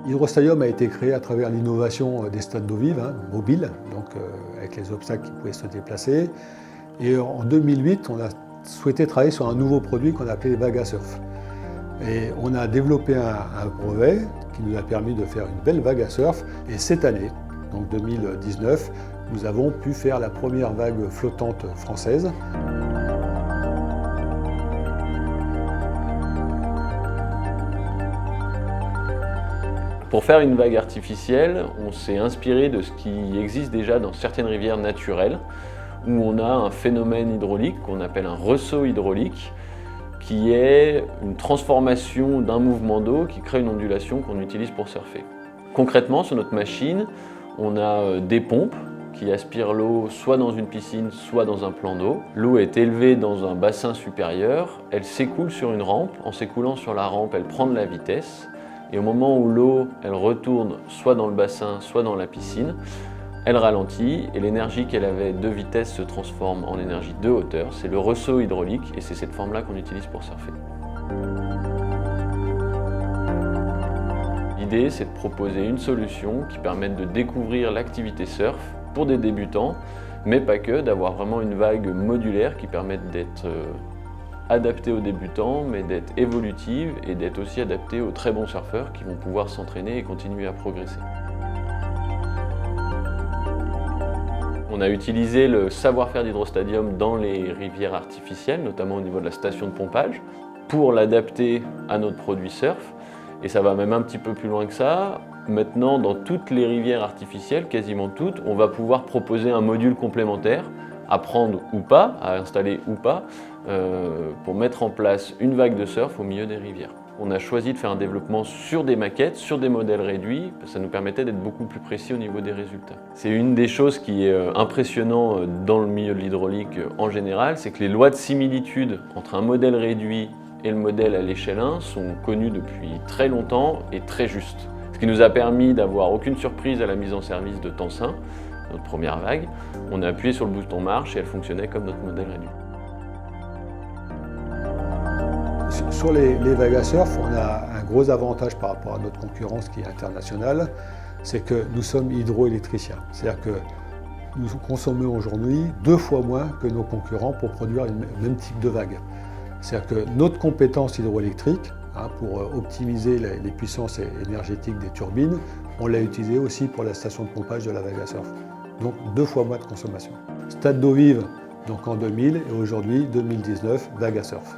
Hydrostadium a été créé à travers l'innovation des stades d'eau vive, mobiles, donc avec les obstacles qui pouvaient se déplacer. Et en 2008, on a souhaité travailler sur un nouveau produit qu'on appelait les vagues à surf. Et on a développé un brevet qui nous a permis de faire une belle vague à surf. Et cette année, donc 2019, nous avons pu faire la première vague flottante française. Pour faire une vague artificielle, on s'est inspiré de ce qui existe déjà dans certaines rivières naturelles, où on a un phénomène hydraulique qu'on appelle un ressaut hydraulique, qui est une transformation d'un mouvement d'eau qui crée une ondulation qu'on utilise pour surfer. Concrètement, sur notre machine, on a des pompes qui aspirent l'eau soit dans une piscine, soit dans un plan d'eau. L'eau est élevée dans un bassin supérieur, elle s'écoule sur une rampe. En s'écoulant sur la rampe, elle prend de la vitesse. Et au moment où l'eau, elle retourne soit dans le bassin, soit dans la piscine, elle ralentit et l'énergie qu'elle avait de vitesse se transforme en énergie de hauteur. C'est le ressaut hydraulique et c'est cette forme-là qu'on utilise pour surfer. L'idée, c'est de proposer une solution qui permette de découvrir l'activité surf pour des débutants, mais pas que, d'avoir vraiment une vague modulaire qui permette d'être adaptée aux débutants, mais d'être évolutive et d'être aussi adaptée aux très bons surfeurs qui vont pouvoir s'entraîner et continuer à progresser. On a utilisé le savoir-faire d'Hydrostadium dans les rivières artificielles, notamment au niveau de la station de pompage, pour l'adapter à notre produit surf. Et ça va même un petit peu plus loin que ça. Maintenant, dans toutes les rivières artificielles, quasiment toutes, on va pouvoir proposer un module complémentaire, à prendre ou pas, à installer ou pas, pour mettre en place une vague de surf au milieu des rivières. On a choisi de faire un développement sur des maquettes, sur des modèles réduits, parce que ça nous permettait d'être beaucoup plus précis au niveau des résultats. C'est une des choses qui est impressionnant dans le milieu de l'hydraulique en général, c'est que les lois de similitude entre un modèle réduit et le modèle à l'échelle 1 sont connues depuis très longtemps et très justes. Ce qui nous a permis d'avoir aucune surprise à la mise en service de Tensin, notre première vague. On a appuyé sur le bouton marche et elle fonctionnait comme notre modèle réduit. Sur les vagues à surf, on a un gros avantage par rapport à notre concurrence qui est internationale, c'est que nous sommes hydroélectriciens. C'est-à-dire que nous consommons aujourd'hui 2 fois moins que nos concurrents pour produire le même type de vague. C'est-à-dire que notre compétence hydroélectrique, pour optimiser les puissances énergétiques des turbines, on l'a utilisée aussi pour la station de pompage de la vague à surf. Donc 2 fois moins de consommation. Stade d'eau vive donc en 2000 et aujourd'hui 2019, vague à surf.